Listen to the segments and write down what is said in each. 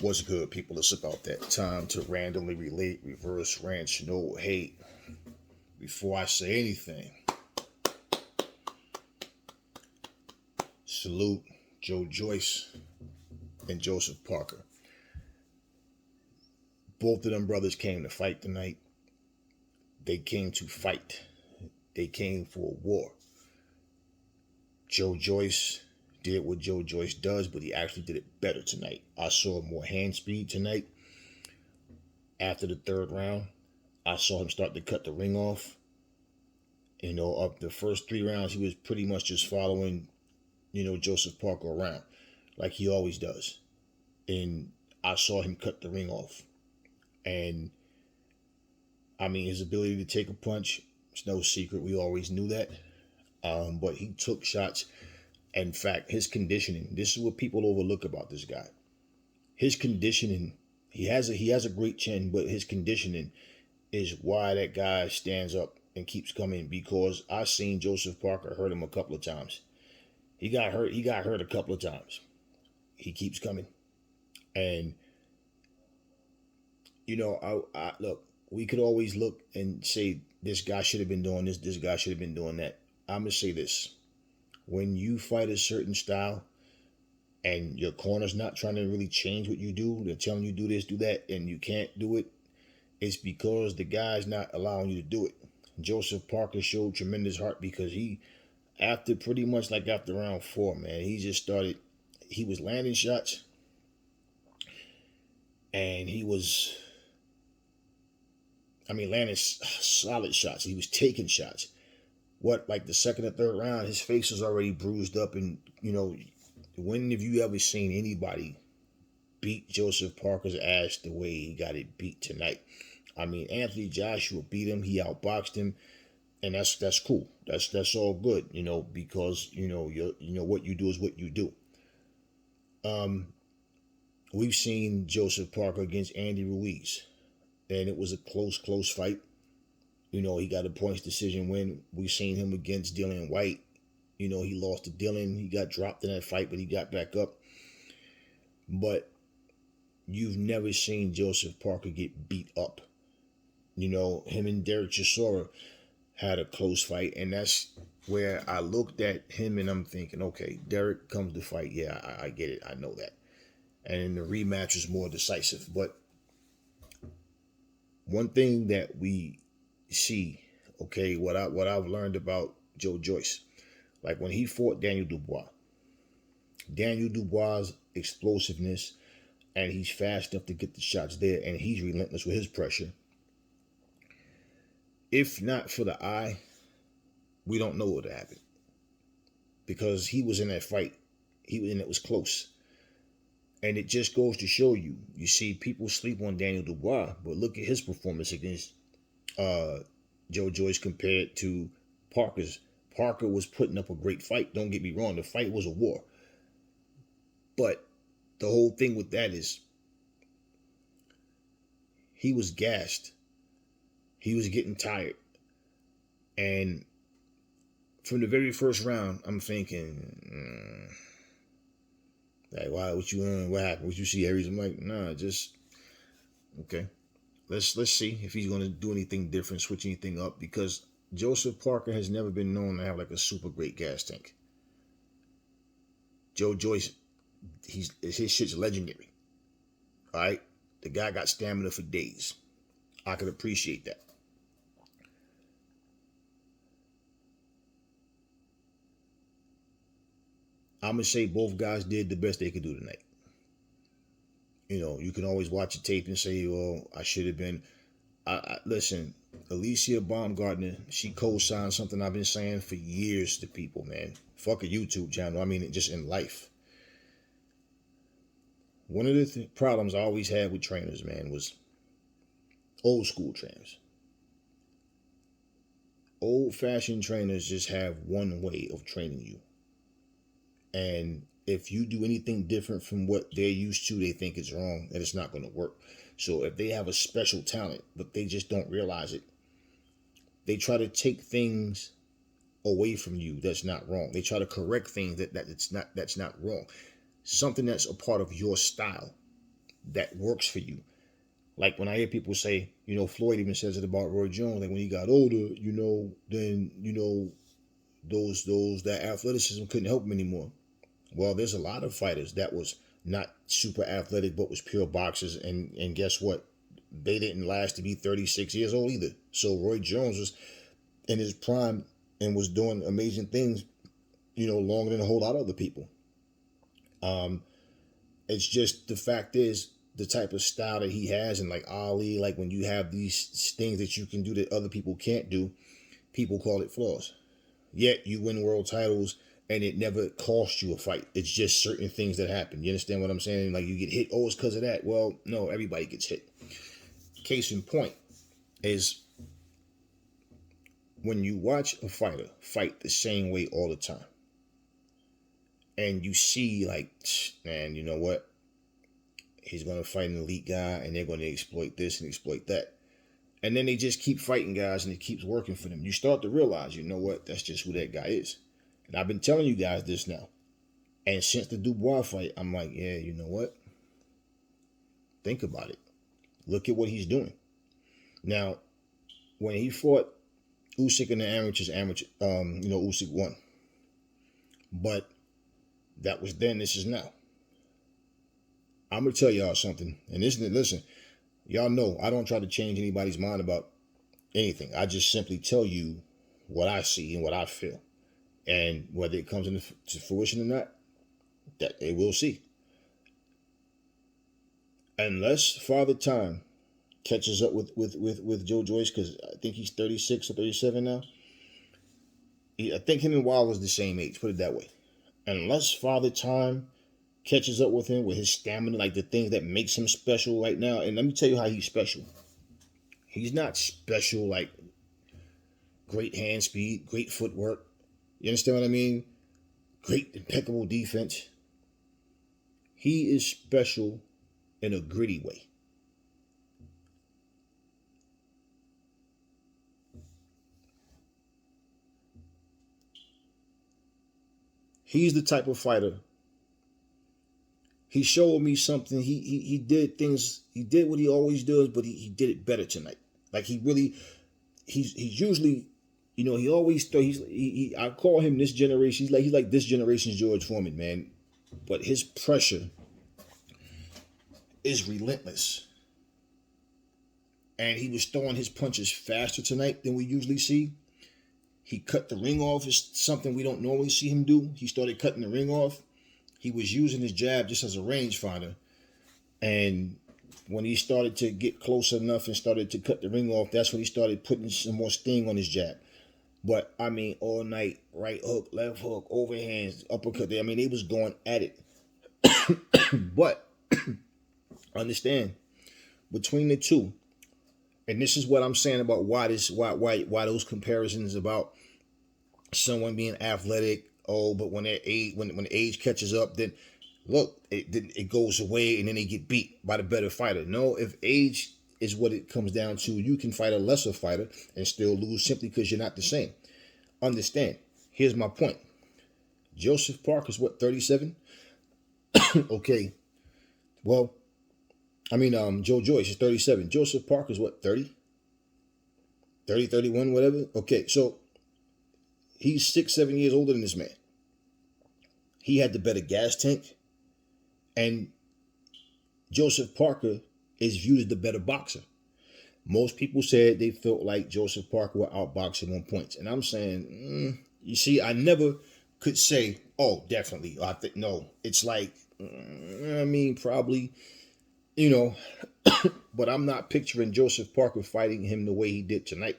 What's good, people? It's about that time to randomly relate, reverse ranch, no hate. Before I say anything, salute Joyce and Joseph Parker. Both of them brothers came to fight tonight. They came to fight. They came for a war. Joyce did what Joyce does, but he actually did it better tonight. I saw more hand speed tonight. After the third round, I saw him start to cut the ring off. Up the first 3 rounds, he was pretty much just following, Joseph Parker around like he always does. And I saw him cut the ring off. And I mean, his ability to take a punch, it's no secret. We always knew that. But he took shots. In fact, his conditioning, this is what people overlook about this guy. His conditioning, he has a great chin, but his conditioning is why that guy stands up and keeps coming, because I've seen Joseph Parker hurt him a couple of times. He got hurt a couple of times. He keeps coming. And I look, we could always look and say this guy should have been doing this guy should have been doing that. I'm gonna say this. When you fight a certain style and your corner's not trying to really change what you do, they're telling you do this, do that, and you can't do it, it's because the guy's not allowing you to do it. Joseph Parker showed tremendous heart because after round 4, man, he was landing shots and landing solid shots. He was taking shots. Like the second or third round, his face was already bruised up. And, when have you ever seen anybody beat Joseph Parker's ass the way he got it beat tonight? I mean, Anthony Joshua beat him. He outboxed him. And that's cool. That's all good, because, what you do is what you do. We've seen Joseph Parker against Andy Ruiz, and it was a close fight. He got a points decision win. We've seen him against Dillian White. He lost to Dillian. He got dropped in that fight, but he got back up. But you've never seen Joseph Parker get beat up. Him and Derek Chisora had a close fight, and that's where I looked at him and I'm thinking, okay, Derek comes to fight. Yeah, I get it. I know that. And the rematch was more decisive. But one thing that we see, okay, what I've learned about Joyce, like when he fought Daniel Dubois' explosiveness, and he's fast enough to get the shots there, and he's relentless with his pressure. If not for the eye, we don't know what happened, because he was in that fight, and it was close. And it just goes to show you. You see, people sleep on Daniel Dubois, but look at his performance against Joyce compared to Parker's. Parker was putting up a great fight. Don't get me wrong. The fight was a war. But the whole thing with that is he was gassed. He was getting tired. And from the very first round, I'm thinking, like, wow, what happened? What you see, Aries? I'm like, nah, just okay. Let's see if he's gonna do anything different, switch anything up, because Joseph Parker has never been known to have like a super great gas tank. Joyce, his shit's legendary. All right, the guy got stamina for days. I could appreciate that. I'm gonna say both guys did the best they could do tonight. You can always watch a tape and say, "Well, I should have been." Listen, Alicia Baumgartner, she co-signed something I've been saying for years to people, man. Fuck a YouTube channel. I mean, just in life. One of the problems I always had with trainers, man, was old school trainers. Old-fashioned trainers just have one way of training you. And if you do anything different from what they're used to, they think it's wrong and it's not going to work. So if they have a special talent, but they just don't realize it, they try to take things away from you that's not wrong. They try to correct things that's not wrong. Something that's a part of your style that works for you. Like when I hear people say, Floyd even says it about Roy Jones, like when he got older, then that athleticism couldn't help him anymore. Well, there's a lot of fighters that was not super athletic but was pure boxers, and guess what? They didn't last to be 36 years old either. So Roy Jones was in his prime and was doing amazing things, longer than a whole lot of other people. It's just the fact is the type of style that he has, and like Ali, like when you have these things that you can do that other people can't do, people call it flaws. Yet you win world titles and it never cost you a fight. It's just certain things that happen. You understand what I'm saying? Like you get hit, oh, it's because of that. Well, no, everybody gets hit. Case in point is when you watch a fighter fight the same way all the time, and you see like, man, you know what? He's going to fight an elite guy and they're going to exploit this and exploit that. And then they just keep fighting guys and it keeps working for them. You start to realize, you know what? That's just who that guy is. And I've been telling you guys this now. And since the Dubois fight, I'm like, yeah, you know what? Think about it. Look at what he's doing. Now, when he fought Usyk in the amateurs, Usyk won. But that was then, this is now. I'm going to tell y'all something. And listen, y'all know I don't try to change anybody's mind about anything. I just simply tell you what I see and what I feel. And whether it comes into fruition or not, that they will see. Unless Father Time catches up with Joe Joyce, because I think he's 36 or 37 now. I think him and Wilder's the same age, put it that way. Unless Father Time catches up with him with his stamina, like the things that makes him special right now. And let me tell you how he's special. He's not special like great hand speed, great footwork. You understand what I mean? Great, impeccable defense. He is special in a gritty way. He's the type of fighter. He showed me something. He did things. He did what he always does, but he did it better tonight. Like he's usually, he always I call him this generation. He's like this generation's George Foreman, man. But his pressure is relentless. And he was throwing his punches faster tonight than we usually see. He cut the ring off. It's something we don't normally see him do. He started cutting the ring off. He was using his jab just as a rangefinder. And when he started to get close enough and started to cut the ring off, that's when he started putting some more sting on his jab. But, I mean, all night, right hook, left hook, overhands, uppercut. I mean, they was going at it. But, understand, between the two, and this is what I'm saying about why those comparisons about someone being athletic, but when when age catches up, then look, it goes away and then they get beat by the better fighter. No, if age is what it comes down to, you can fight a lesser fighter and still lose simply because you're not the same. Understand, here's my point. Joseph Parker's what, 37? Okay. Well, Joe Joyce is 37. Joseph Parker's what, 30? 30, 31, whatever? Okay, so he's 6-7 years older than this man. He had the better gas tank. And Joseph Parker is viewed as the better boxer. Most people said they felt like Joseph Parker would outbox him on points. And I'm saying, you see, I never could say, oh, definitely. I think, no. It's like, probably, but I'm not picturing Joseph Parker fighting him the way he did tonight.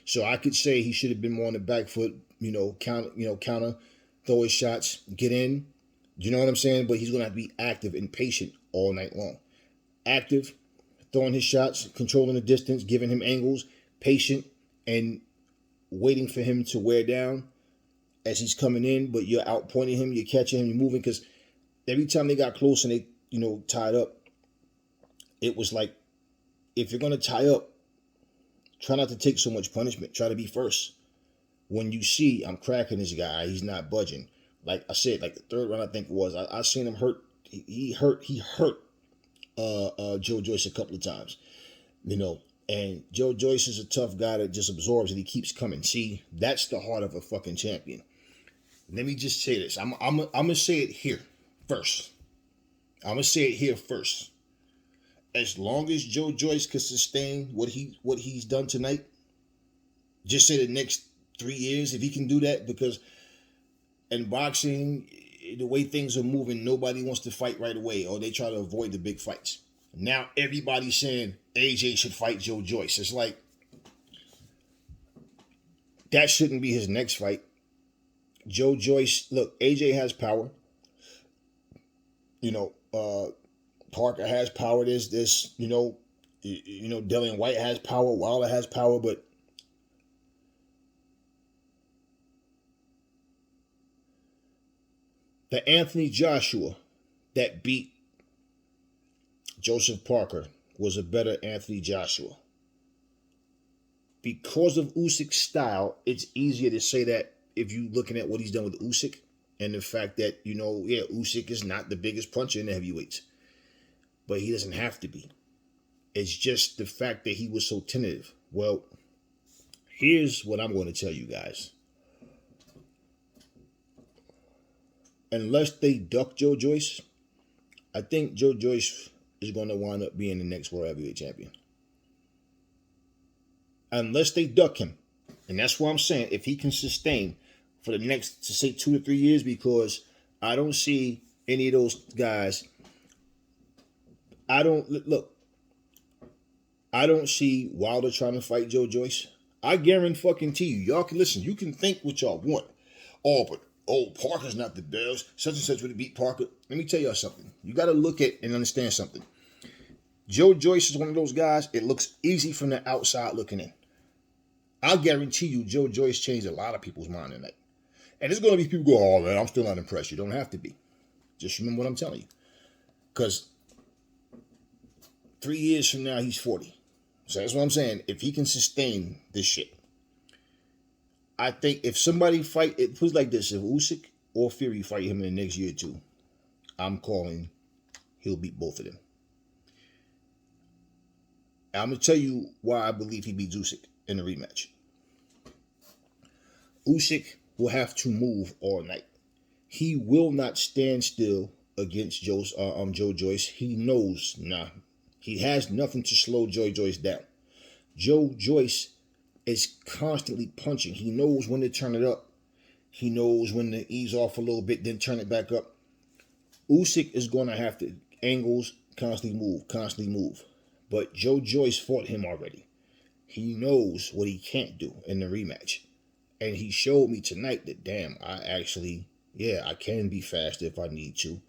So I could say he should have been more on the back foot, counter, throw his shots, get in. You know what I'm saying? But he's going to have to be active and patient all night long. Active, throwing his shots, controlling the distance, giving him angles, patient, and waiting for him to wear down as he's coming in, but you're outpointing him, you're catching him, you're moving, because every time they got close and they, tied up, it was like, if you're going to tie up, try not to take so much punishment. Try to be first. When you see, I'm cracking this guy, he's not budging. Like I said, like the third round, I think it was, I seen him hurt. He hurt Joe Joyce a couple of times, you know. And Joe Joyce is a tough guy that just absorbs and he keeps coming. See, that's the heart of a fucking champion. Let me just say this. I'm gonna say it here first. I'm gonna say it here first. As long as Joe Joyce can sustain what he's done tonight, just say the next 3 years, if he can do that, because in boxing, the way things are moving, nobody wants to fight right away, or they try to avoid the big fights. Now everybody's saying AJ should fight Joe Joyce. It's like, that shouldn't be his next fight. Joe Joyce, look, AJ has power. You know, Parker has power. There's this, Dillian White has power. Wilder has power, but the Anthony Joshua that beat Joseph Parker was a better Anthony Joshua. Because of Usyk's style, it's easier to say that if you're looking at what he's done with Usyk and the fact that, Usyk is not the biggest puncher in the heavyweights. But he doesn't have to be. It's just the fact that he was so tentative. Well, here's what I'm going to tell you guys. Unless they duck Joe Joyce, I think Joe Joyce is going to wind up being the next world heavyweight champion. Unless they duck him. And that's what I'm saying. If he can sustain for the next, to say 2 to 3 years, because I don't see any of those guys. I don't see Wilder trying to fight Joe Joyce. I guarantee you, y'all can listen. You can think what y'all want. But Parker's not the best. Such and such would beat Parker. Let me tell y'all something. You got to look at and understand something. Joe Joyce is one of those guys, it looks easy from the outside looking in. I'll guarantee you Joe Joyce changed a lot of people's mind tonight. And there's going to be people go, oh man, I'm still not impressed. You don't have to be. Just remember what I'm telling you. Because 3 years from now, he's 40. So that's what I'm saying. If he can sustain this shit. I think if somebody fight, it puts like this. If Usyk or Fury fight him in the next year or two, I'm calling he'll beat both of them. I'm going to tell you why I believe he beats Usyk in the rematch. Usyk will have to move all night. He will not stand still against Joe Joyce. He knows, he has nothing to slow Joe Joyce down. Joe Joyce is constantly punching. He knows when to turn it up. He knows when to ease off a little bit, then turn it back up. Usyk is going to have to angles, constantly move. But Joe Joyce fought him already. He knows what he can't do in the rematch. And he showed me tonight that, damn, I can be faster if I need to,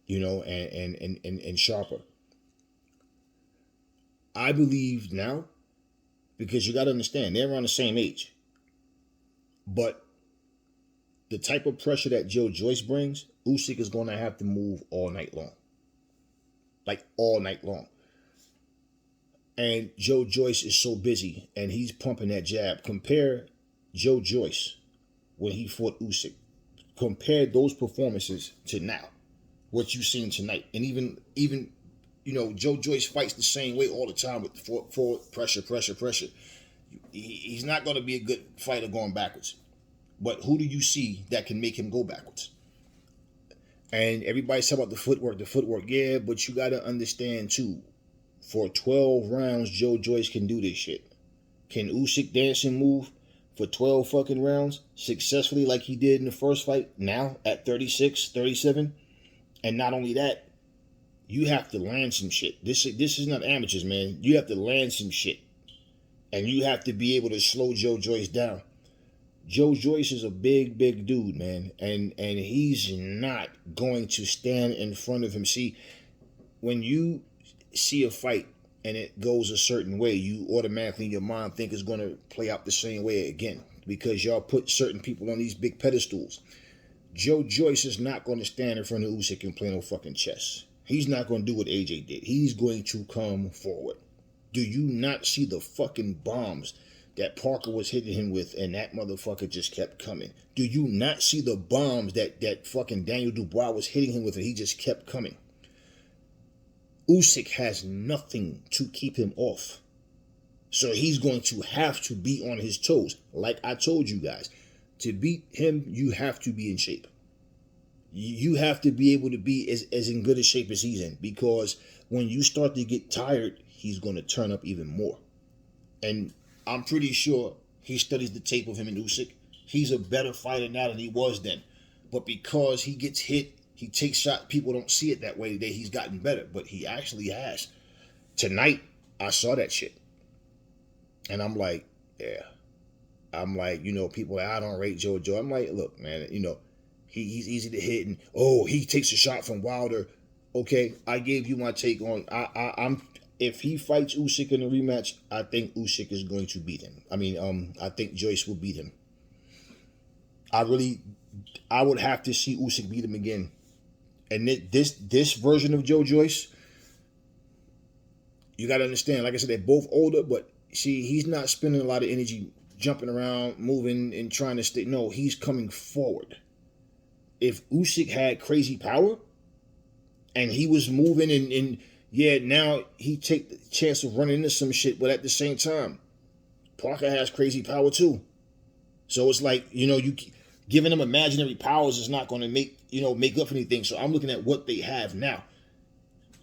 and sharper. I believe now, because you got to understand, they're around the same age. But the type of pressure that Joe Joyce brings, Usyk is going to have to move all night long. Like all night long. And Joe Joyce is so busy, and he's pumping that jab. Compare Joe Joyce when he fought Usyk. Compare those performances to now, what you've seen tonight. And even Joe Joyce fights the same way all the time with forward pressure. He's not going to be a good fighter going backwards. But who do you see that can make him go backwards? And everybody's talking about the footwork. Yeah, but you got to understand too. For 12 rounds, Joe Joyce can do this shit. Can Usyk dance and move for 12 fucking rounds successfully like he did in the first fight now at 36, 37? And not only that, you have to land some shit. This is not amateurs, man. You have to land some shit. And you have to be able to slow Joe Joyce down. Joe Joyce is a big dude, man. And he's not going to stand in front of him. See, when you see a fight and it goes a certain way, you automatically in your mind think it's going to play out the same way again, because y'all put certain people on these big pedestals. Joe Joyce is not going to stand in front of Usyk and play no fucking chess. He's not going to do what AJ did. He's going to come forward. Do you not see the fucking bombs that Parker was hitting him with, and that motherfucker just kept coming? Do you not see the bombs that fucking Daniel Dubois was hitting him with, and he just kept coming? Usyk has nothing to keep him off. So he's going to have to be on his toes. Like I told you guys, to beat him, you have to be in shape. You have to be able to be as in good a shape as he's in, because when you start to get tired, he's going to turn up even more. And I'm pretty sure he studies the tape of him and Usyk. He's a better fighter now than he was then. But because he gets hit, he takes shots, people don't see it that way, that he's gotten better. But he actually has. Tonight, I saw that shit. And I'm like, yeah. I'm like, people that I don't rate JoJo. I'm like, look, man, he's easy to hit. And, he takes a shot from Wilder. Okay, I gave you my take on, I'm if he fights Usyk in a rematch, I think Usyk is going to beat him. I think Joyce will beat him. I would have to see Usyk beat him again. And this version of Joe Joyce, you got to understand, like I said, they're both older, but see, he's not spending a lot of energy jumping around, moving, and trying to stay. No, he's coming forward. If Usyk had crazy power, and he was moving, and now he take the chance of running into some shit, but at the same time, Parker has crazy power too. So it's like, you giving them imaginary powers is not going to make up for anything. So I'm looking at what they have now.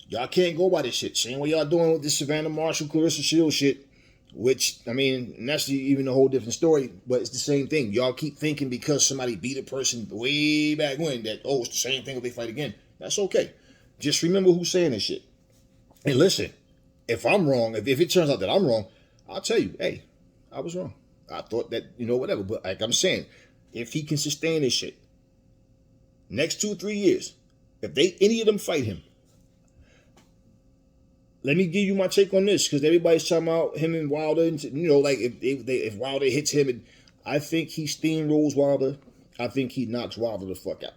Y'all can't go by this shit. Same way y'all doing with this Savannah Marshall, Clarissa Shields shit, which, that's even a whole different story, but it's the same thing. Y'all keep thinking because somebody beat a person way back when that, it's the same thing if they fight again. That's okay. Just remember who's saying this shit. And listen, if I'm wrong, if it turns out that I'm wrong, I'll tell you, hey, I was wrong. I thought that, whatever. But like I'm saying, if he can sustain this shit, next 2-3 years, if any of them fight him, let me give you my take on this, because everybody's talking about him and Wilder, and like if Wilder hits him, and I think he steamrolls Wilder. I think he knocks Wilder the fuck out.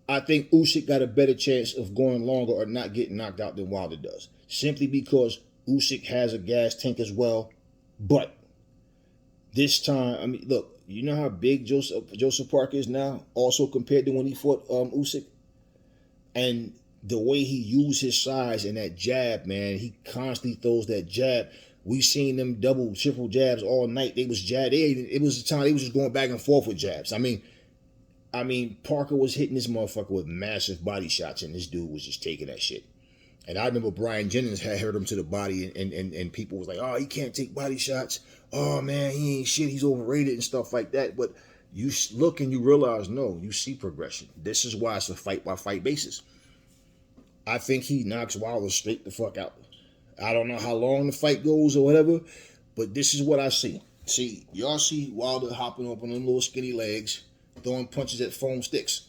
I think Usyk got a better chance of going longer or not getting knocked out than Wilder does, simply because Usyk has a gas tank as well. But this time, look, you know how big Joseph Parker is now, also compared to when he fought Usyk, and the way he used his size and that jab, man, he constantly throws that jab. We seen them double, triple jabs all night. They was jab. It was a time they was just going back and forth with jabs. Parker was hitting this motherfucker with massive body shots, and this dude was just taking that shit. And I remember Brian Jennings had hurt him to the body, and people was like, oh, he can't take body shots. Oh, man, he ain't shit. He's overrated and stuff like that. But you look and you realize, no, you see progression. This is why it's a fight-by-fight basis. I think he knocks Wilder straight the fuck out. I don't know how long the fight goes or whatever, but this is what I see. See, y'all see Wilder hopping up on them little skinny legs, throwing punches at foam sticks.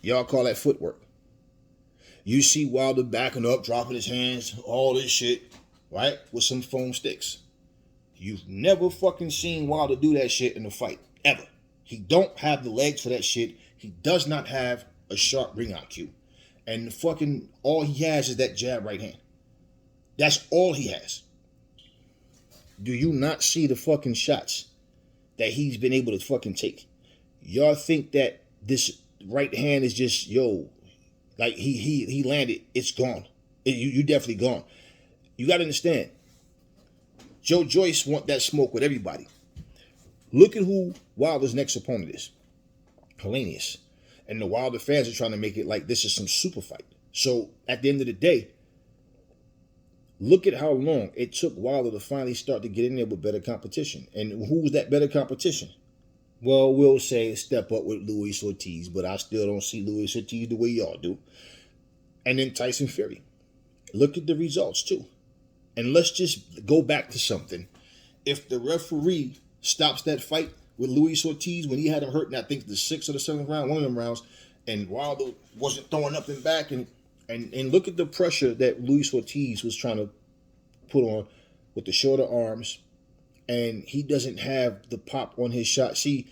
Y'all call that footwork. You see Wilder backing up, dropping his hands, all this shit, right? With some foam sticks. You've never fucking seen Wilder do that shit in a fight, ever. He don't have the legs for that shit. He does not have a sharp ring IQ. And fucking all he has is that jab right hand. That's all he has. Do you not see the fucking shots that he's been able to fucking take? Y'all think that this right hand is just, like he landed, it's gone. You definitely gone. You got to understand, Joe Joyce want that smoke with everybody. Look at who Wilder's next opponent is. Hellenius. And the Wilder fans are trying to make it like this is some super fight. So at the end of the day, look at how long it took Wilder to finally start to get in there with better competition. And who was that better competition? Well, we'll say step up with Luis Ortiz, but I still don't see Luis Ortiz the way y'all do. And then Tyson Fury. Look at the results too. And let's just go back to something. If the referee stops that fight with Luis Ortiz when he had him hurt in, I think, the 6th or the 7th round, one of them rounds, and Wilder wasn't throwing up and back, and look at the pressure that Luis Ortiz was trying to put on with the shorter arms, and he doesn't have the pop on his shot. See,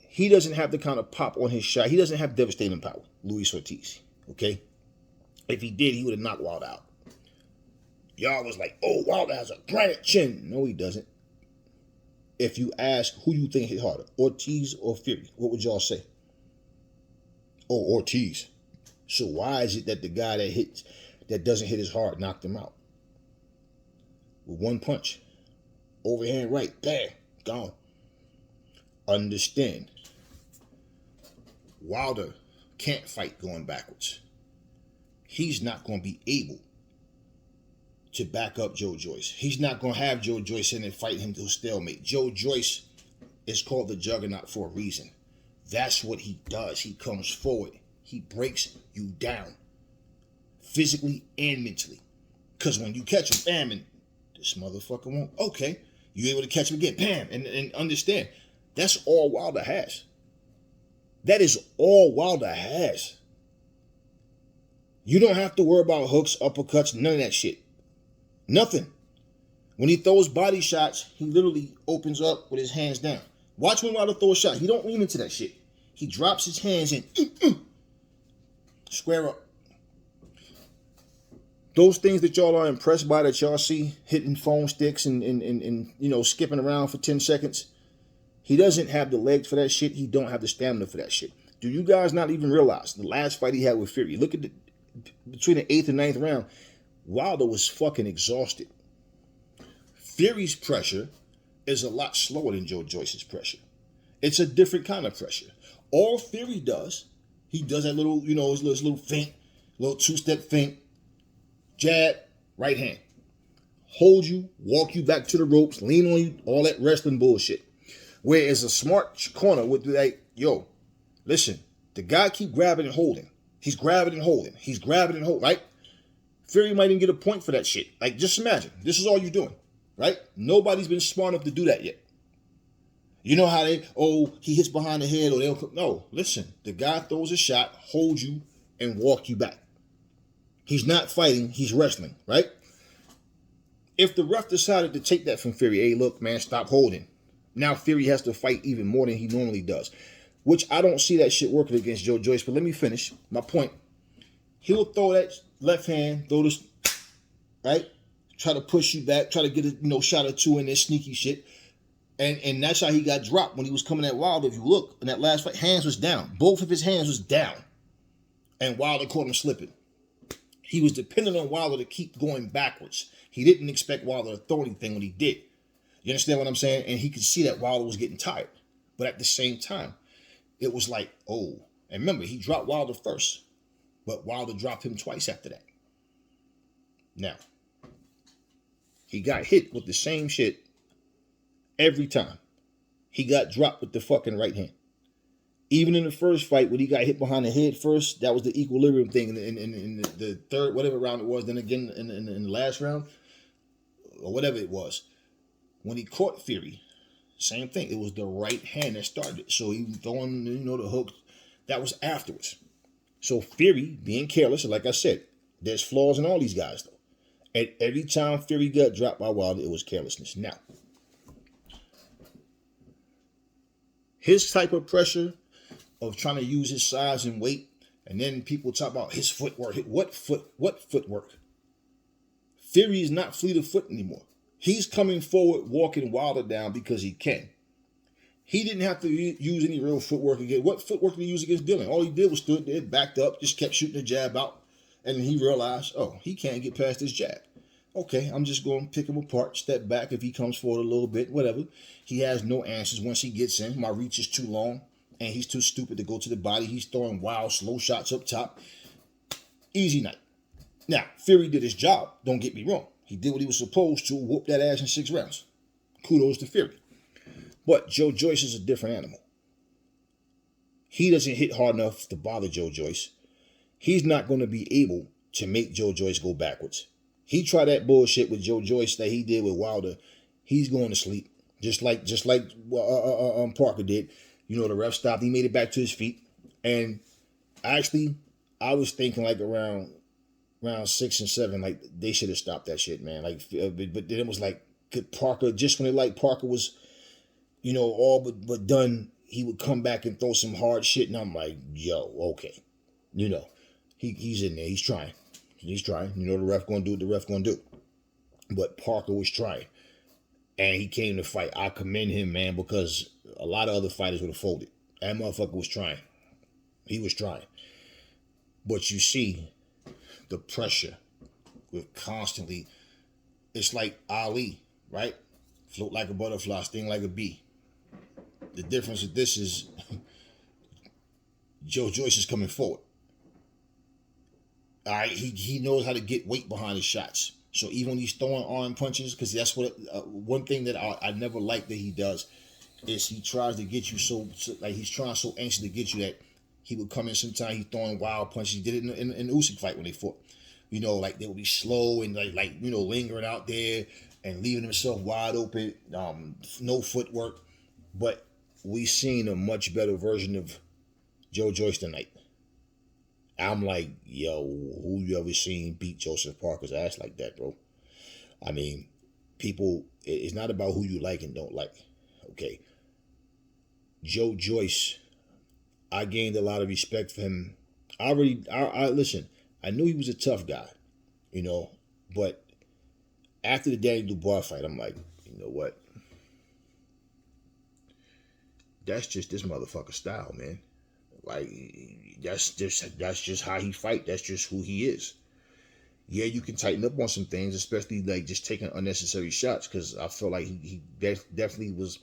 he doesn't have the kind of pop on his shot. He doesn't have devastating power, Luis Ortiz, okay? If he did, he would have knocked Wilder out. Y'all was like, oh, Wilder has a granite chin. No, he doesn't. If you ask who you think hit harder, Ortiz or Fury, what would y'all say? Oh, Ortiz. So why is it that the guy that doesn't hit as hard knocked him out with one punch, overhand right, bam, gone? Understand, Wilder can't fight going backwards. He's not going to be able to back up Joe Joyce. He's not going to have Joe Joyce in and fight him to a stalemate. Joe Joyce is called the Juggernaut for a reason. That's what he does. He comes forward. He breaks you down, physically and mentally. Because when you catch him, bam, and this motherfucker won't. Okay, you able to catch him again, bam, and understand. That's all Wilder has. That is all Wilder has. You don't have to worry about hooks, uppercuts, none of that shit. Nothing. When he throws body shots, he literally opens up with his hands down. Watch when Wilder throws a shot. He don't lean into that shit. He drops his hands and square up. Those things that y'all are impressed by, that y'all see hitting foam sticks and skipping around for 10 seconds. He doesn't have the legs for that shit. He don't have the stamina for that shit. Do you guys not even realize the last fight he had with Fury? Look at between the 8th and 9th round, Wilder was fucking exhausted. Fury's pressure is a lot slower than Joe Joyce's pressure. It's a different kind of pressure. All Fury does, he does that little, his little feint, little two-step feint, jab, right hand. Hold you, walk you back to the ropes, lean on you, all that wrestling bullshit. Whereas a smart corner would be like, yo, listen, the guy keep grabbing and holding. He's grabbing and holding. He's grabbing and holding, right? Fury might even get a point for that shit. Like, just imagine, this is all you're doing, right? Nobody's been smart enough to do that yet. You know how he hits behind the head, or they'll, no, listen, the guy throws a shot, holds you, and walk you back. He's not fighting, he's wrestling, right? If the ref decided to take that from Fury, hey, look, man, stop holding. Now Fury has to fight even more than he normally does, which I don't see that shit working against Joe Joyce, but let me finish my point. He'll throw that left hand, throw this, right? Try to push you back, try to get a shot or two in this sneaky shit. And that's how he got dropped when he was coming at Wilder. If you look, in that last fight, hands was down. Both of his hands was down. And Wilder caught him slipping. He was dependent on Wilder to keep going backwards. He didn't expect Wilder to throw anything when he did. You understand what I'm saying? And he could see that Wilder was getting tired. But at the same time, it was like, oh. And remember, he dropped Wilder first. But Wilder dropped him twice after that. Now, he got hit with the same shit every time. He got dropped with the fucking right hand. Even in the first fight, when he got hit behind the head first, that was the equilibrium thing. In the third, whatever round it was, then again in the last round, or whatever it was, when he caught Fury, same thing. It was the right hand that started it. So he was throwing, the hook. That was afterwards. So Fury, being careless, and like I said, there's flaws in all these guys, though. And every time Fury got dropped by Wilder, it was carelessness. Now, his type of pressure of trying to use his size and weight, and then people talk about his footwork. What footwork? Fury is not fleet of foot anymore. He's coming forward, walking Wilder down because he can. He didn't have to use any real footwork again. What footwork did he use against Dillon? All he did was stood there, backed up, just kept shooting the jab out, and he realized, oh, he can't get past this jab. Okay, I'm just going to pick him apart, step back if he comes forward a little bit, whatever. He has no answers once he gets in. My reach is too long, and he's too stupid to go to the body. He's throwing wild, slow shots up top. Easy night. Now, Fury did his job. Don't get me wrong. He did what he was supposed to, whoop that ass in 6 rounds. Kudos to Fury. But Joe Joyce is a different animal. He doesn't hit hard enough to bother Joe Joyce. He's not going to be able to make Joe Joyce go backwards. He tried that bullshit with Joe Joyce that he did with Wilder. He's going to sleep, just like Parker did. The ref stopped. He made it back to his feet, and actually, I was thinking like around 6 and 7, like they should have stopped that shit, man. Like, but then it was like Parker, just when Parker was, all but done, he would come back and throw some hard shit, and I'm like, yo, okay, he's in there, he's trying. The ref gonna do what the ref gonna do. But Parker was trying. And he came to fight. I commend him, man, because a lot of other fighters would have folded. That motherfucker was trying. He was trying. But you see the pressure with constantly. It's like Ali, right? Float like a butterfly, sting like a bee. The difference with this is Joe Joyce is coming forward. All right, he knows how to get weight behind his shots. So even when he's throwing arm punches, because that's what one thing that I never like that he does is he tries to get you so like he's trying so anxious to get you that he would come in sometimes he's throwing wild punches. He did it in the Usyk fight when they fought. You know, like they would be slow and like lingering out there and leaving himself wide open. No footwork, but we seen a much better version of Joe Joyce tonight. I'm like, yo, who you ever seen beat Joseph Parker's ass like that, bro? I mean, people, it's not about who you like and don't like. Okay. Joe Joyce, I gained a lot of respect for him. I listen, I knew he was a tough guy, you know, but after the Danny Dubois fight, I'm like, you know what? That's just this motherfucker style, man. Like that's just how he fight. That's just who he is. Yeah, you can tighten up on some things, especially like just taking unnecessary shots. Because I feel like he definitely was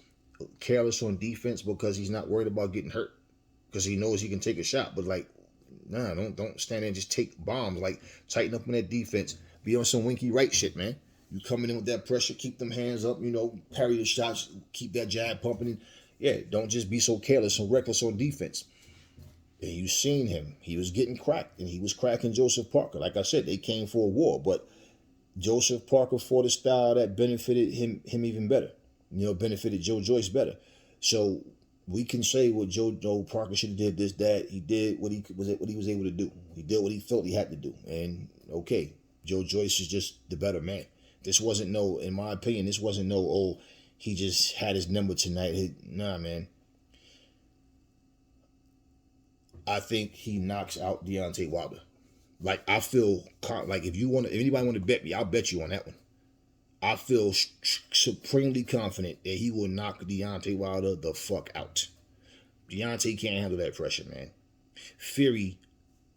careless on defense because he's not worried about getting hurt because he knows he can take a shot. But like, nah, don't stand there and just take bombs. Like tighten up on that defense. Be on some Winky Wright shit, man. You coming in with that pressure, keep them hands up. Parry the shots, keep that jab pumping. Yeah, don't just be so careless and reckless on defense. And you seen him. He was getting cracked, and he was cracking Joseph Parker. Like I said, they came for a war, but Joseph Parker fought a style that benefited him even better. Benefited Joe Joyce better. So we can say what Joe Parker should have did this, that. He did what he was able to do. He did what he felt he had to do. And okay, Joe Joyce is just the better man. This wasn't in my opinion, this wasn't he just had his number tonight. Nah, man. I think he knocks out Deontay Wilder. Like I feel like if anybody want to bet me, I'll bet you on that one. I feel supremely confident that he will knock Deontay Wilder the fuck out. Deontay can't handle that pressure, man. Fury,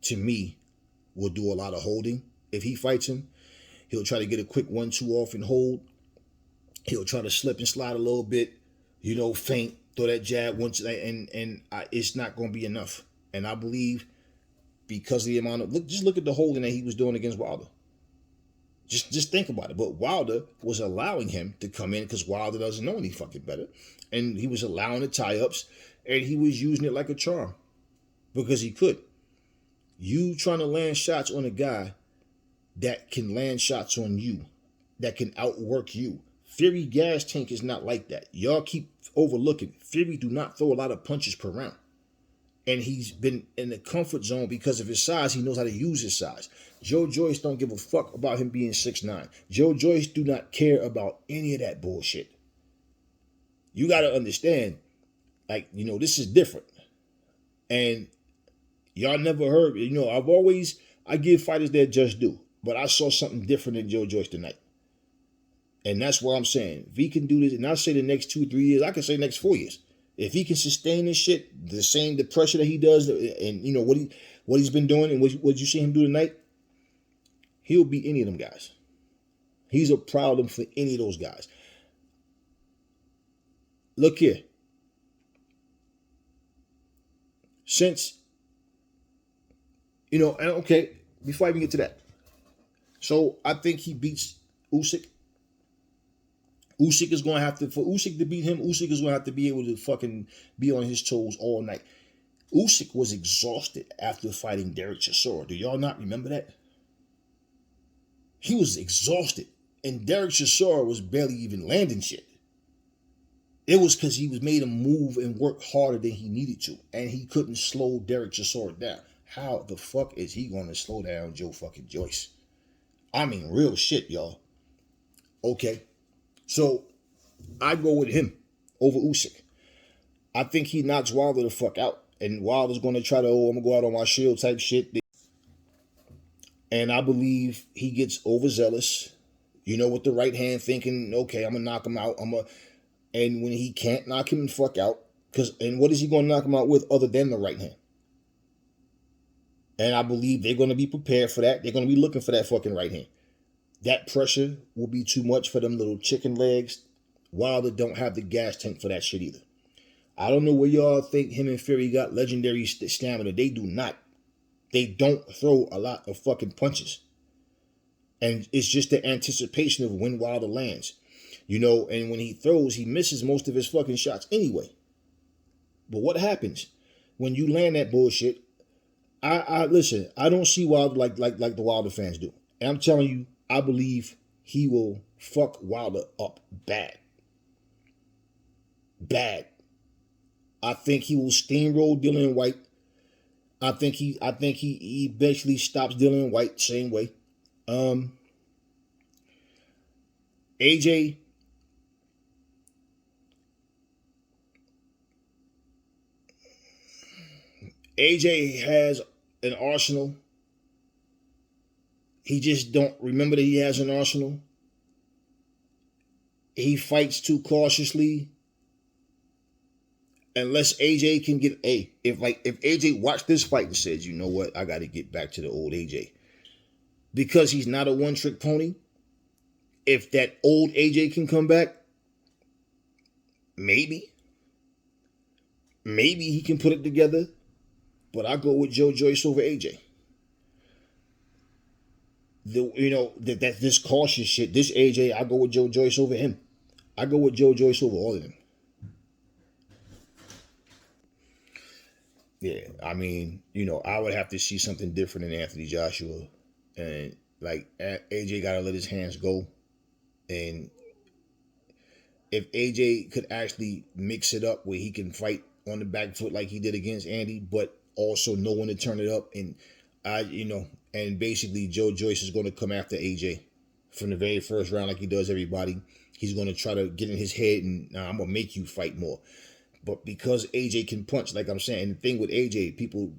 to me, will do a lot of holding. If he fights him, he'll try to get a quick 1-2 off and hold. He'll try to slip and slide a little bit, feint, throw that jab once, and it's not going to be enough. And I believe because of the amount of just look at the holding that he was doing against Wilder. Just think about it. But Wilder was allowing him to come in because Wilder doesn't know any fucking better, and he was allowing the tie-ups, and he was using it like a charm because he could. You trying to land shots on a guy that can land shots on you, that can outwork you. Fury gas tank is not like that. Y'all keep overlooking. Fury do not throw a lot of punches per round. And he's been in the comfort zone because of his size. He knows how to use his size. Joe Joyce don't give a fuck about him being 6'9". Joe Joyce do not care about any of that bullshit. You got to understand, this is different. And y'all never heard, I give fighters their just due. But I saw something different in Joe Joyce tonight. And that's what I'm saying. If he can do this, and I say the next 2-3 years, I can say next 4 years. If he can sustain this shit, the pressure that he does, and what he's been doing, and what you see him do tonight, he'll beat any of them guys. He's a problem for any of those guys. Look here. Since, okay, before I even get to that. So I think he beats Usyk. Usyk is going to have to, for Usyk to beat him, Usyk is going to have to be able to fucking be on his toes all night. Usyk was exhausted after fighting Derek Chisora. Do y'all not remember that? He was exhausted. And Derek Chisora was barely even landing shit. It was because he was made him move and work harder than he needed to. And he couldn't slow Derek Chisora down. How the fuck is he going to slow down Joe fucking Joyce? I mean, real shit, y'all. Okay. So, I go with him over Usyk. I think he knocks Wilder the fuck out. And Wilder's going to try to, I'm going to go out on my shield type shit. And I believe he gets overzealous. With the right hand thinking, okay, I'm going to knock him out. And when he can't knock him the fuck out, and what is he going to knock him out with other than the right hand? And I believe they're going to be prepared for that. They're going to be looking for that fucking right hand. That pressure will be too much for them little chicken legs. Wilder don't have the gas tank for that shit either. I don't know where y'all think him and Fury got legendary stamina. They do not. They don't throw a lot of fucking punches. And it's just the anticipation of when Wilder lands. You know, and when he throws, he misses most of his fucking shots anyway. But what happens when you land that bullshit? I listen, I don't see Wilder like the Wilder fans do. And I'm telling you, I believe he will fuck Wilder up bad. Bad. I think he will steamroll Dillian White. I think he basically stops Dillian White same way. AJ has an arsenal. He just don't remember that he has an arsenal. He fights too cautiously. Unless AJ can get if AJ watched this fight and says, you know what, I got to get back to the old AJ, because he's not a one-trick pony. If that old AJ can come back, maybe he can put it together. But I go with Joe Joyce over AJ. That this cautious shit, this AJ, I go with Joe Joyce over him. I go with Joe Joyce over all of them. Yeah, I mean, I would have to see something different in Anthony Joshua. And, like, AJ got to let his hands go. And if AJ could actually mix it up where he can fight on the back foot like he did against Andy, but also know when to turn it up. And, and basically Joe Joyce is going to come after AJ from the very first round like he does everybody. He's going to try to get in his head and I'm going to make you fight more. But because AJ can punch, like I'm saying, the thing with AJ, people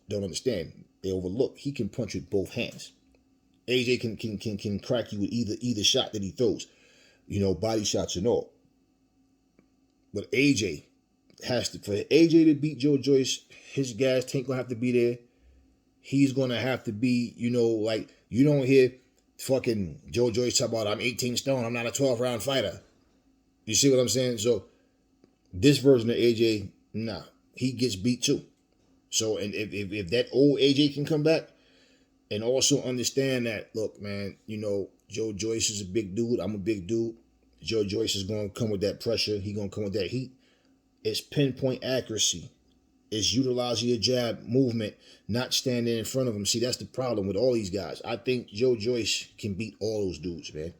don't understand. They overlook. He can punch with both hands. AJ can crack you with either shot that he throws, body shots and all. But AJ for AJ to beat Joe Joyce, his gas tank gonna have to be there. He's gonna have to be, like, you don't hear fucking Joe Joyce talk about, I'm 18 stone, I'm not a 12-round fighter. You see what I'm saying? So this version of AJ, nah, he gets beat too. So, and if that old AJ can come back and also understand that, look, man, Joe Joyce is a big dude. I'm a big dude. Joe Joyce is going to come with that pressure. He's going to come with that heat. It's pinpoint accuracy. It's utilizing your jab movement, not standing in front of him. See, that's the problem with all these guys. I think Joe Joyce can beat all those dudes, man.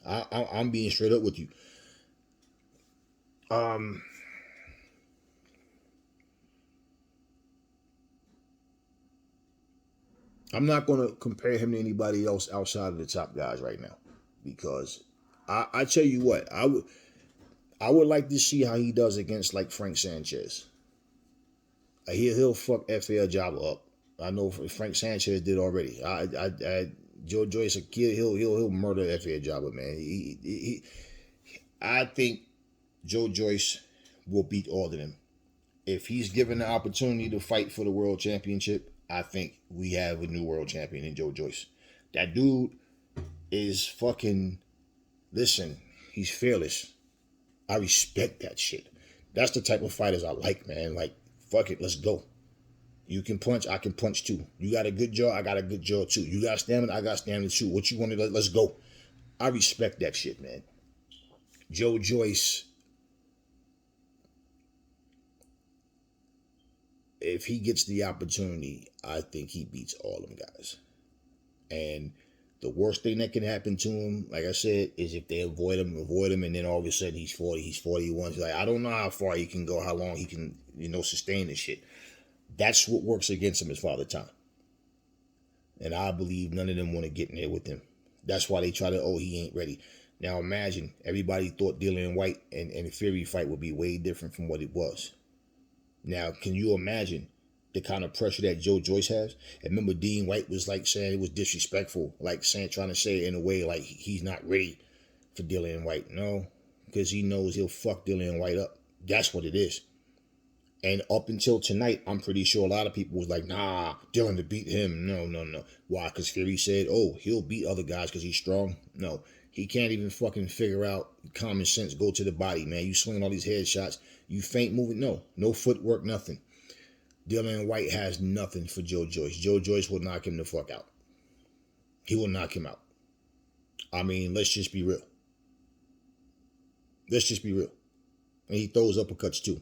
I'm being straight up with you. I'm not going to compare him to anybody else outside of the top guys right now, because I tell you what, I would like to see how he does against like Frank Sanchez. He'll fuck FA Jabba up. I know Frank Sanchez did already. Joe Joyce, he'll murder FA Jabba, man. I think Joe Joyce will beat all of them. If he's given the opportunity to fight for the world championship, I think we have a new world champion in Joe Joyce. That dude is fucking, listen, he's fearless. I respect that shit. That's the type of fighters I like, man. Like, fuck it, let's go. You can punch, I can punch too. You got a good jaw, I got a good jaw too. You got stamina, I got stamina too. What you want to, let's go. I respect that shit, man. Joe Joyce, if he gets the opportunity, I think he beats all them guys. And the worst thing that can happen to him, like I said, is if they avoid him, and then all of a sudden he's 40, he's 41. He's like, I don't know how far he can go, how long he can, sustain this shit. That's what works against him is Father Time. And I believe none of them want to get in there with him. That's why they try to, he ain't ready. Now imagine, everybody thought Dillian White and Fury fight would be way different from what it was. Now, can you imagine the kind of pressure that Joe Joyce has? And remember, Dean White was like saying it was disrespectful, like trying to say it in a way like he's not ready for Dillian White. No, because he knows he'll fuck Dillian White up. That's what it is. And up until tonight, I'm pretty sure a lot of people was like, nah, Dylan to beat him. No, no, no. Why? Because Fury said, oh, he'll beat other guys because he's strong. No, he can't even fucking figure out common sense. Go to the body, man. You swinging all these headshots. You faint moving. No footwork, nothing. Dylan White has nothing for Joe Joyce. Joe Joyce will knock him the fuck out. He will knock him out. I mean, let's just be real. Let's just be real. And he throws uppercuts too.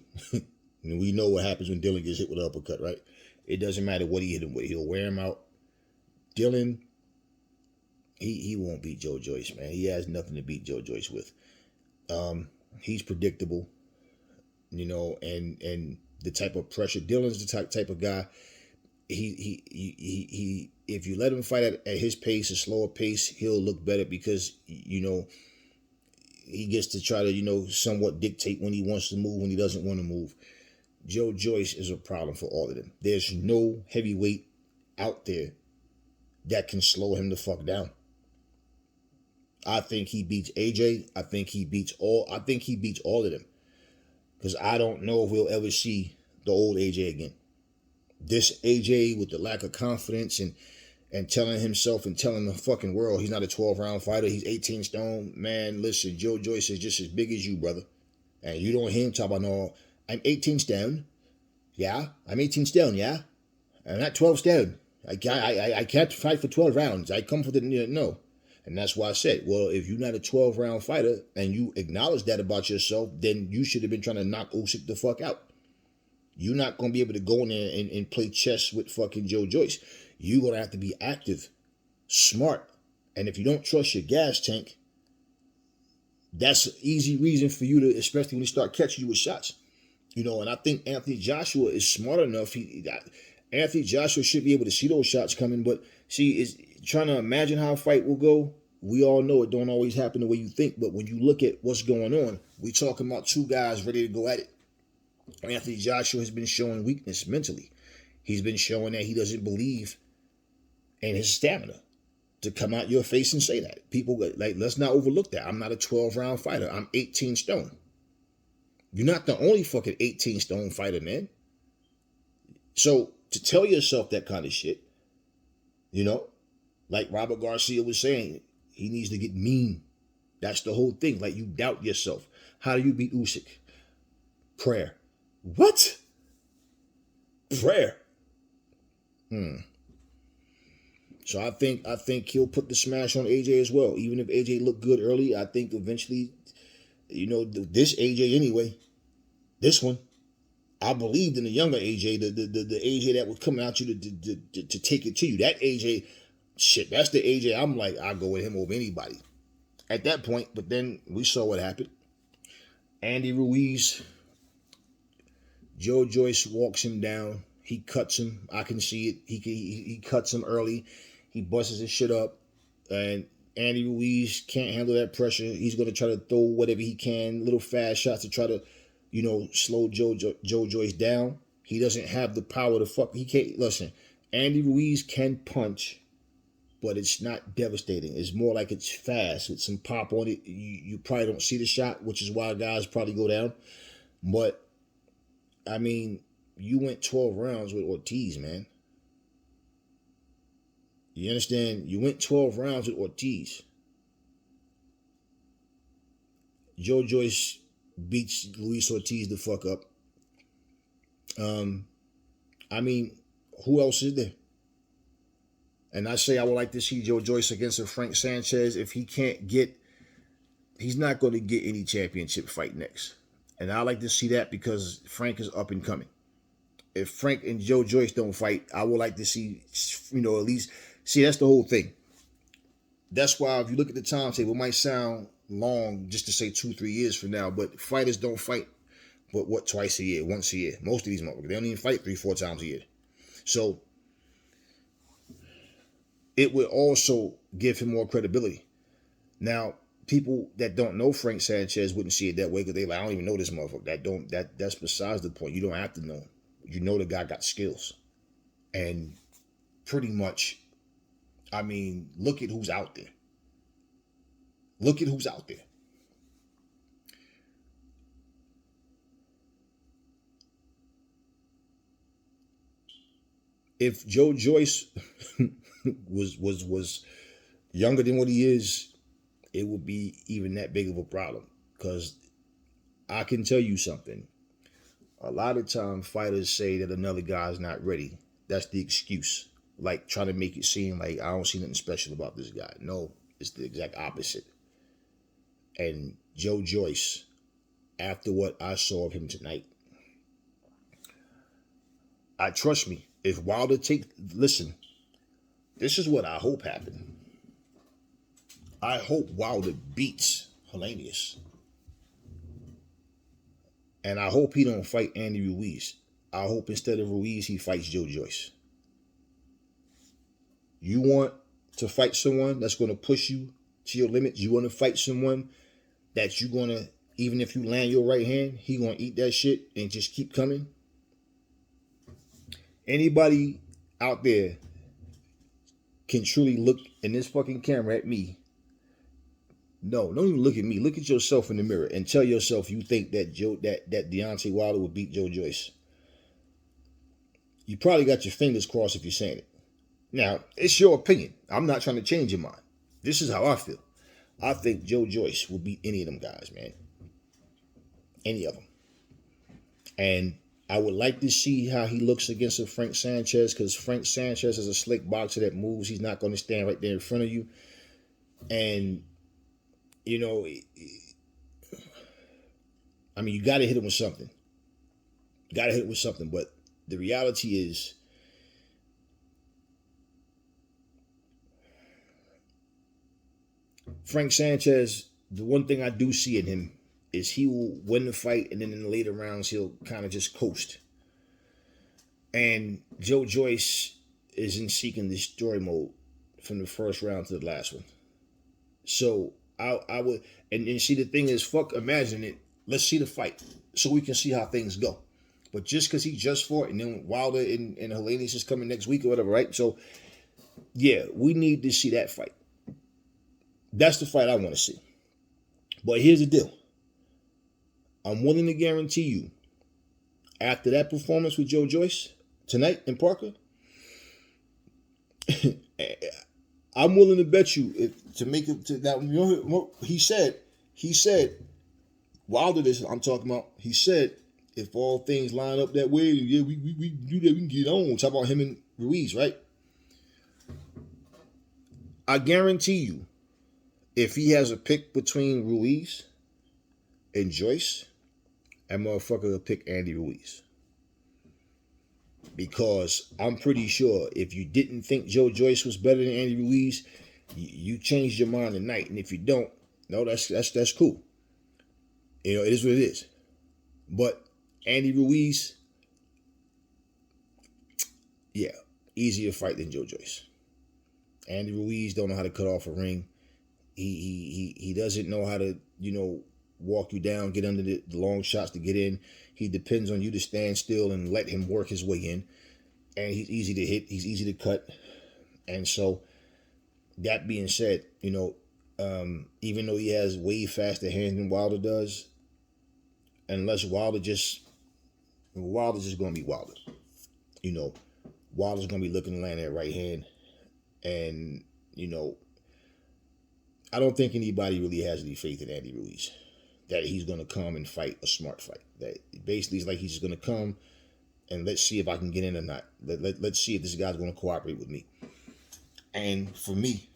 And we know what happens when Dylan gets hit with an uppercut, right? It doesn't matter what he hit him with. He'll wear him out. Dylan, he won't beat Joe Joyce, man. He has nothing to beat Joe Joyce with. He's predictable, and the type of pressure. Dylan's the type of guy. He if you let him fight at his pace, a slower pace, he'll look better because he gets to try to somewhat dictate when he wants to move, when he doesn't want to move. Joe Joyce is a problem for all of them. There's no heavyweight out there that can slow him the fuck down. I think he beats AJ. I think he beats all of them. Because I don't know if we'll ever see the old AJ again. This AJ with the lack of confidence and telling himself and telling the fucking world he's not a 12-round fighter. He's 18 stone. Man, listen, Joe Joyce is just as big as you, brother. And you don't hear him talk about, no, I'm 18 stone. Yeah, I'm 18 stone, yeah. I'm not 12 stone. I can't fight for 12 rounds. I come for the, no. And that's why I said, well, if you're not a 12-round fighter and you acknowledge that about yourself, then you should have been trying to knock Usyk the fuck out. You're not going to be able to go in there and play chess with fucking Joe Joyce. You're going to have to be active, smart. And if you don't trust your gas tank, that's an easy reason for you to, especially when you start catching you with shots. And I think Anthony Joshua is smart enough. Anthony Joshua should be able to see those shots coming, but is trying to imagine how a fight will go. We all know it don't always happen the way you think, but when you look at what's going on, we're talking about two guys ready to go at it. Anthony Joshua has been showing weakness mentally. He's been showing that he doesn't believe in his stamina to come out your face and say that. People, let's not overlook that. I'm not a 12-round fighter. I'm 18 stone. You're not the only fucking 18 stone fighter, man. So to tell yourself that kind of shit, like Robert Garcia was saying, he needs to get mean. That's the whole thing. Like, you doubt yourself. How do you beat Usyk? Prayer. What? Prayer. So I think he'll put the smash on AJ as well. Even if AJ looked good early, I think eventually, this AJ anyway, this one, I believed in the younger AJ, the AJ that was coming out you to take it to you. That AJ, shit, that's the AJ I'm like, I'll go with him over anybody at that point. But then we saw what happened. Andy Ruiz, Joe Joyce walks him down. He cuts him. I can see it. He cuts him early. He busts his shit up. And Andy Ruiz can't handle that pressure. He's going to try to throw whatever he can, little fast shots to try to, slow Joe Joyce down. He doesn't have the power to fuck. He can't. Listen, Andy Ruiz can punch, but it's not devastating. It's more like it's fast with some pop on it. You probably don't see the shot, which is why guys probably go down. But, I mean, you went 12 rounds with Ortiz, man. You understand? You went 12 rounds with Ortiz. Joe Joyce beats Luis Ortiz the fuck up. I mean, who else is there? And I say I would like to see Joe Joyce against a Frank Sanchez. If he can't get, he's not going to get any championship fight next. And I like to see that because Frank is up and coming. If Frank and Joe Joyce don't fight, I would like to see, at least, see, that's the whole thing. That's why if you look at the timetable, it might sound long just to say 2-3 years from now, but fighters don't fight, but twice a year, once a year. Most of these motherfuckers, they don't even fight 3-4 times a year. So it would also give him more credibility. Now, people that don't know Frank Sanchez wouldn't see it that way because they like, I don't even know this motherfucker. That's besides the point. You don't have to know him. You know the guy got skills. And pretty much, I mean, look at who's out there. Look at who's out there. If Joe Joyce was younger than what he is, it would be even that big of a problem. Because I can tell you something. A lot of times fighters say that another guy's not ready. That's the excuse. Like trying to make it seem like I don't see nothing special about this guy. No, it's the exact opposite. And Joe Joyce, after what I saw of him tonight, I trust me. If Wilder listen, this is what I hope happened. I hope Wilder beats Helenius. And I hope he don't fight Andy Ruiz. I hope instead of Ruiz, he fights Joe Joyce. You want to fight someone that's going to push you to your limits? You want to fight someone that you're going to, even if you land your right hand, he going to eat that shit and just keep coming? Anybody out there can truly look in this fucking camera at me. No, don't even look at me. Look at yourself in the mirror and tell yourself you think that that Deontay Wilder would beat Joe Joyce. You probably got your fingers crossed if you're saying it. Now, it's your opinion. I'm not trying to change your mind. This is how I feel. I think Joe Joyce will beat any of them guys, man. Any of them. And I would like to see how he looks against a Frank Sanchez, because Frank Sanchez is a slick boxer that moves. He's not going to stand right there in front of you. And, you know, I mean, you got to hit him with something. You got to hit him with something. But the reality is, Frank Sanchez, the one thing I do see in him is he will win the fight, and then in the later rounds, he'll kind of just coast. And Joe Joyce is in seek and destroy mode from the first round to the last one. So I would, and see, the thing is, fuck, imagine it. Let's see the fight so we can see how things go. But just because he just fought, and then Wilder and Helenius is coming next week or whatever, right? So, yeah, we need to see that fight. That's the fight I want to see. But here's the deal. I'm willing to guarantee you, after that performance with Joe Joyce tonight in Parker, I'm willing to bet you to make it to that. You know, he said, Wilder, this I'm talking about. He said, if all things line up that way, yeah, we do that. We can get on. Talk about him and Ruiz, right? I guarantee you, if he has a pick between Ruiz and Joyce, that motherfucker will pick Andy Ruiz. Because I'm pretty sure if you didn't think Joe Joyce was better than Andy Ruiz, you changed your mind tonight. And if you don't, no, that's cool. You know, it is what it is. But Andy Ruiz, yeah, easier fight than Joe Joyce. Andy Ruiz don't know how to cut off a ring. He doesn't know how to, you know, walk you down, get under the long shots to get in. He depends on you to stand still and let him work his way in. And he's easy to hit. He's easy to cut. And so, that being said, you know, even though he has way faster hands than Wilder does, unless Wilder's just going to be Wilder. You know, Wilder's going to be looking to land that right hand. And, you know, I don't think anybody really has any faith in Andy Ruiz that he's going to come and fight a smart fight. That basically is like he's just going to come and let's see if I can get in or not. Let's see if this guy's going to cooperate with me. And for me,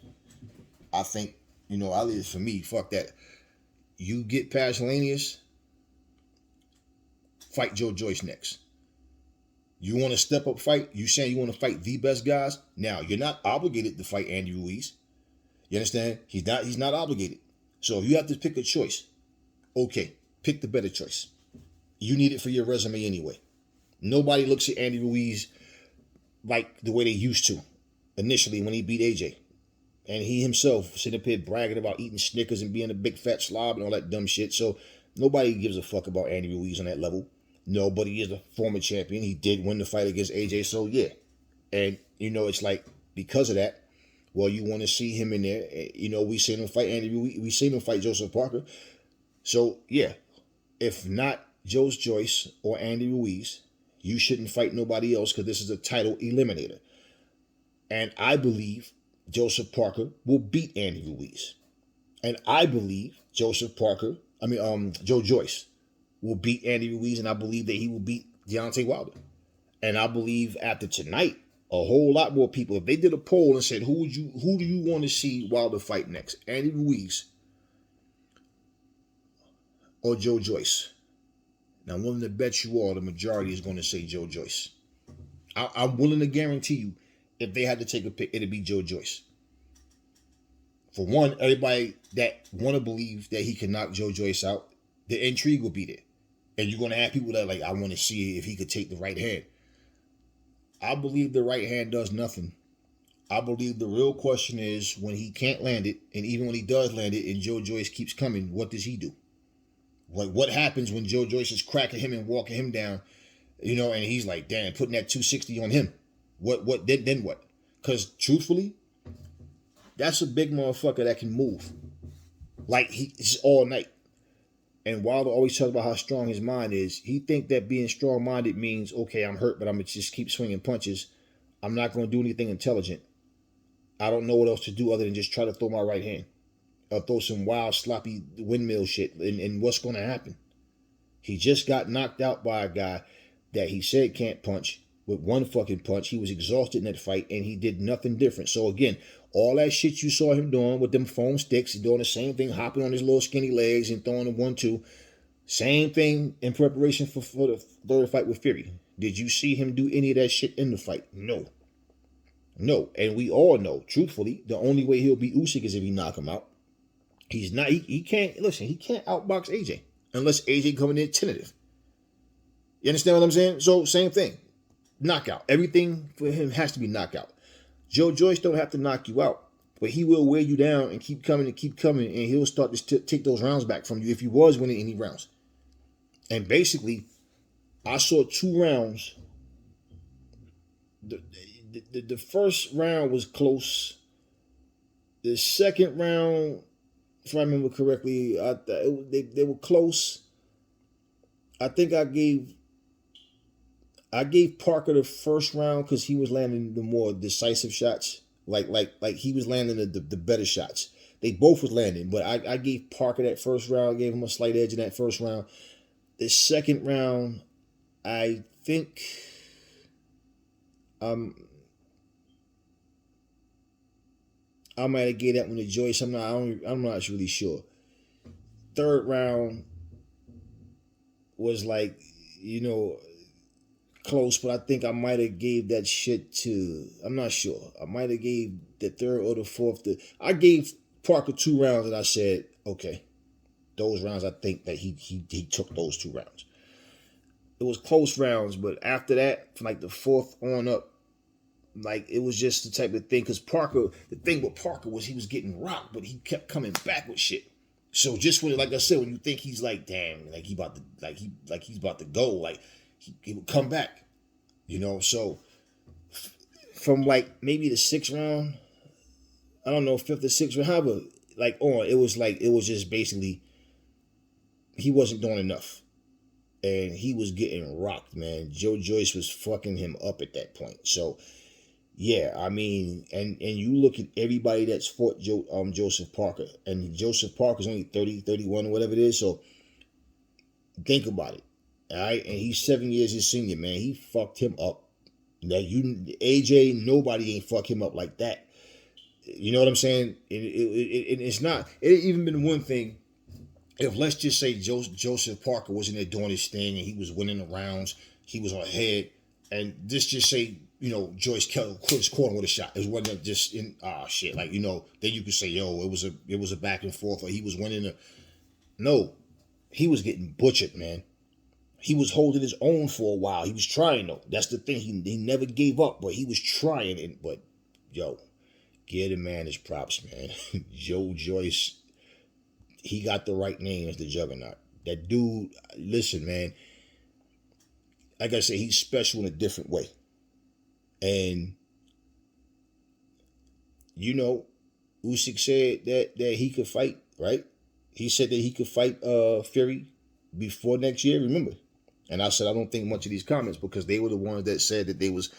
I think, you know, for me, fuck that. You get past Helenius, fight Joe Joyce next. You want to step up fight? You saying you want to fight the best guys? Now, you're not obligated to fight Andy Ruiz. You understand? He's not obligated. So if you have to pick a choice, okay, pick the better choice. You need it for your resume anyway. Nobody looks at Andy Ruiz like the way they used to initially when he beat AJ. And he himself sitting up here bragging about eating Snickers and being a big fat slob and all that dumb shit. So nobody gives a fuck about Andy Ruiz on that level. No, but he is a former champion. He did win the fight against AJ, so yeah. And, you know, it's like, because of that, well, you want to see him in there. You know, we seen him fight Andy Ruiz. We seen him fight Joseph Parker. So, yeah, if not Joe Joyce or Andy Ruiz, You shouldn't fight nobody else because this is a title eliminator. And I believe Joseph Parker will beat Andy Ruiz. And I believe Joe Joyce will beat Andy Ruiz, and I believe that he will beat Deontay Wilder. And I believe after tonight, a whole lot more people, if they did a poll and said, who do you want to see Wilder fight next? Andy Ruiz or Joe Joyce? Now, I'm willing to bet you all the majority is going to say Joe Joyce. I'm willing to guarantee you, if they had to take a pick, it'd be Joe Joyce. For one, everybody that want to believe that he can knock Joe Joyce out, the intrigue will be there. And you're going to have people that are like, I want to see if he could take the right hand. I believe the right hand does nothing. I believe the real question is when he can't land it, and even when he does land it and Joe Joyce keeps coming, what does he do? Like, what happens when Joe Joyce is cracking him and walking him down, and he's like, damn, putting that 260 on him. Then what? Because truthfully, that's a big motherfucker that can move. Like, it's all night. And Wilder always talks about how strong his mind is. He think that being strong-minded means, okay, I'm hurt, but I'm going to just keep swinging punches. I'm not going to do anything intelligent. I don't know what else to do other than just try to throw my right hand. Or throw some wild, sloppy windmill shit. And what's going to happen? He just got knocked out by a guy that he said can't punch with one fucking punch. He was exhausted in that fight, and he did nothing different. So again, all that shit you saw him doing with them foam sticks, he's doing the same thing, hopping on his little skinny legs and throwing a 1-2. Same thing in preparation for the third fight with Fury. Did you see him do any of that shit in the fight? No. And we all know, truthfully, the only way he'll beat Usyk is if he knock him out. He can't outbox AJ unless AJ coming in tentative. You understand what I'm saying? So same thing. Knockout. Everything for him has to be knockout. Joe Joyce don't have to knock you out, but he will wear you down and keep coming, and he'll start to take those rounds back from you if you was winning any rounds. And basically, I saw 2 rounds. The first round was close. The second round, if I remember correctly, they were close. I think I gave Parker the first round because he was landing the more decisive shots. Like he was landing the better shots. They both was landing, but I gave Parker that first round. I gave him a slight edge in that first round. The second round, I think I might have gave that one to Joyce. I'm not really sure. Third round was like, close, but I think I might have gave that shit to, I'm not sure. I might have gave the third or the fourth. I gave Parker 2 rounds and I said, okay, those rounds, I think that he took those 2 rounds. It was close rounds, but after that, from like the 4th on up, like it was just the type of thing, because the thing with Parker was he was getting rocked, but he kept coming back with shit. So just when, like I said, when you think he's like, damn, like he's about to go, like he would come back, So from like maybe the 6th round, I don't know, 5th or 6th round, however, it was just basically he wasn't doing enough, and he was getting rocked, man. Joe Joyce was fucking him up at that point. So yeah, I mean, and you look at everybody that's fought Joseph Parker, and Joseph Parker's only 30, 31, whatever it is. So think about it. All right, and he's 7 years his senior, man. He fucked him up. Now AJ, nobody ain't fuck him up like that. You know what I'm saying? It's not. It ain't even been one thing. If let's just say Joseph Parker was in there doing his thing and he was winning the rounds, he was ahead, and just say, Joyce caught him with a shot. It wasn't just in shit. Like, then you could say, yo, it was a back and forth, or he was winning No. He was getting butchered, man. He was holding his own for a while. He was trying, though. That's the thing. He never gave up, but he was trying. But, yo, give the man his props, man. Joe Joyce, he got the right name as the Juggernaut. That dude, listen, man. Like I said, he's special in a different way. And, Usyk said that he could fight, right? He said that he could fight Fury before next year, remember? And I said I don't think much of these comments because they were the ones that said that they was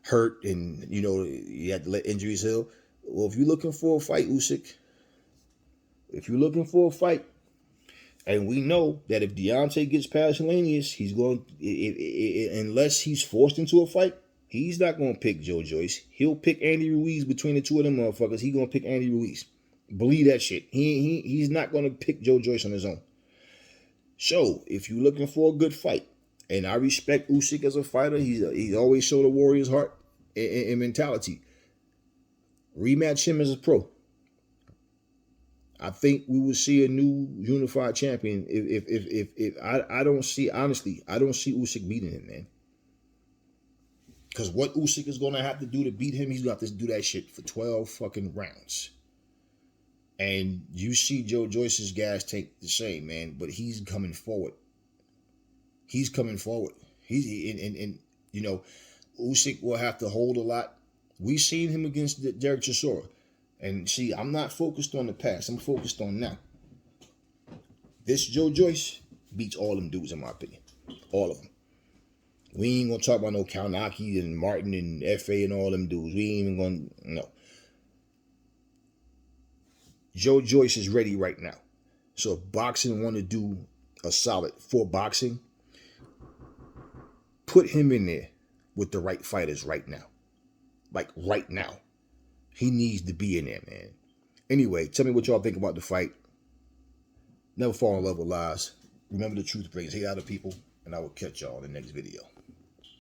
hurt and you had to let injuries heal. Well, if you're looking for a fight, Usyk, if you're looking for a fight, and we know that if Deontay gets past Hellenius, he's going unless he's forced into a fight, he's not going to pick Joe Joyce. He'll pick Andy Ruiz between the two of them motherfuckers. He's going to pick Andy Ruiz. Believe that shit. He's not going to pick Joe Joyce on his own. So, if you're looking for a good fight, and I respect Usyk as a fighter, he's always showed a warrior's heart and mentality. Rematch him as a pro. I think we will see a new unified champion. If I don't see, honestly, I don't see Usyk beating him, man. Because what Usyk is going to have to do to beat him, he's going to have to do that shit for 12 fucking rounds. And you see Joe Joyce's gas tank the same, man, but he's coming forward. He's coming forward. And Usyk will have to hold a lot. We've seen him against Derek Chisora. And see, I'm not focused on the past. I'm focused on now. This Joe Joyce beats all them dudes, in my opinion. All of them. We ain't going to talk about no Kaunaki and Martin and F.A. and all them dudes. We ain't even going to, no. Joe Joyce is ready right now. So if boxing want to do a solid for boxing, put him in there with the right fighters right now. Like right now. He needs to be in there, man. Anyway, tell me what y'all think about the fight. Never fall in love with lies. Remember, the truth brings hate out of people. And I will catch y'all in the next video.